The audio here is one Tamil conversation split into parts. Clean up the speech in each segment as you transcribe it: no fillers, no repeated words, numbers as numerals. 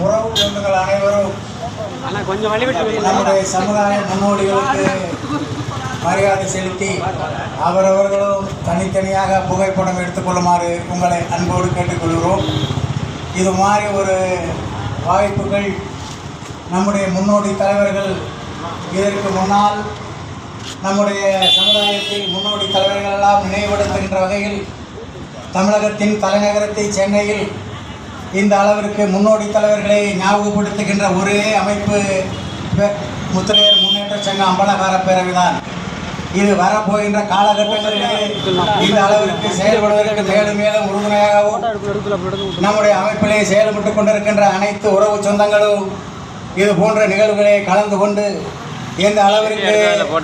உறவு சொந்தங்கள் அனைவரும் நம்முடைய சமுதாய முன்னோடிகளுக்கு மரியாதை செலுத்தி அவரவர்களும் தனித்தனியாக புகைப்படம் எடுத்துக்கொள்ளுமாறு உங்களை அன்போடு கேட்டுக்கொள்கிறோம். இது மாதிரி ஒரு வாய்ப்புகள் நம்முடைய முன்னோடி தலைவர்கள் இதற்கு முன்னால் நம்முடைய சமுதாயத்தில் முன்னோடி தலைவர்கள் எல்லாம் நினைவுபடுத்துகின்ற வகையில் தமிழகத்தின் தலைநகரத்தை சென்னையில் இந்த அளவிற்கு முன்னோடி தலைவர்களை ஞாபகப்படுத்துகின்ற ஒரே அமைப்பு முத்திரையர் முன்னேற்ற சங்க அம்பலகார பேரவைதான். இது வரப்போகின்ற காலகட்டங்களிலே இந்த அளவிற்கு செயல்படுவதற்கு மேலும் மேலும் உறுதுணையாகவும் நம்முடைய அமைப்பிலே செயல்பட்டு கொண்டிருக்கின்ற அனைத்து உறவு சொந்தங்களும் இது போன்ற நிகழ்வுகளை கலந்து கொண்டு எந்த அளவிற்கு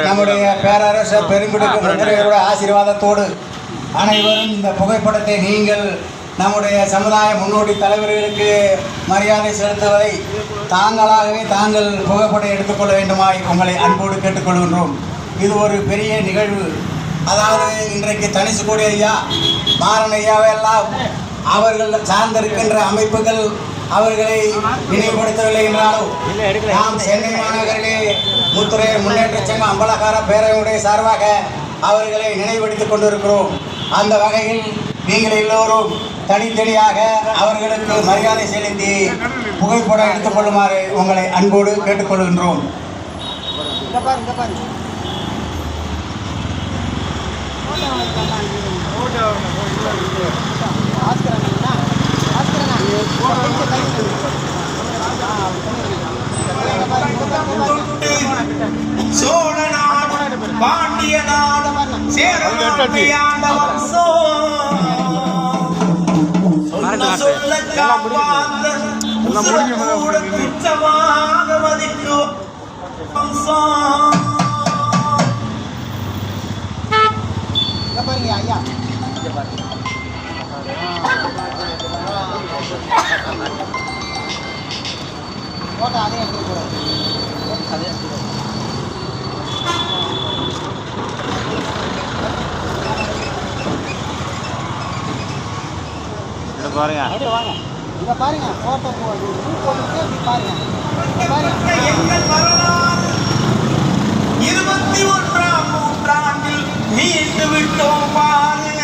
நம்முடைய பேரரசர் பெருங்குடிக்கு முத்திரையருடைய ஆசீர்வாதத்தோடு அனைவரும் இந்த புகைப்படத்தை நீங்கள் நம்முடைய சமுதாய முன்னோடி தலைவர்களுக்கு மரியாதை செலுத்துவதை தாங்களாகவே தாங்கள் புகைப்படம் எடுத்துக்கொள்ள வேண்டுமாய் உங்களை அன்போடு கேட்டுக்கொள்கின்றோம். இது ஒரு பெரிய நிகழ்வு. அதாவது இன்றைக்கு தனிச்சுக்கோடி ஐயா, மாறன் ஐயாவெல்லாம் அவர்கள் சார்ந்திருக்கின்ற அமைப்புகள் அவர்களை நினைவுபடுத்தவில்லை என்றாலும் நாம் சென்னை மாநகரிலே முத்துரையர் முன்னேற்ற சங்க அம்பலகார பேரவையுடைய சார்பாக அவர்களை நினைவுபடுத்திக் கொண்டிருக்கிறோம். அந்த வகையில் நீங்கள் எல்லோரும் தனித்தனியாக அவர்களுக்கு மரியாதை செலுத்தி புகைப்படம் எடுத்துக்கொள்ளுமாறு உங்களை அன்போடு கேட்டுக்கொள்கின்றோம். சோழ நாடு, பாண்டிய நாடு, சேர நாடு சொல்ல காப்பாந்த கூட துச்சமாக மதிக்கும் ஐயா போட்டோ அதே பாருங்க வாங்க இங்க பாருங்க போட்டோ பாருங்க எங்கள் வரலாறு 21ஆம் நூற்றாண்டில் மீண்டு விட்டோம் பாரு.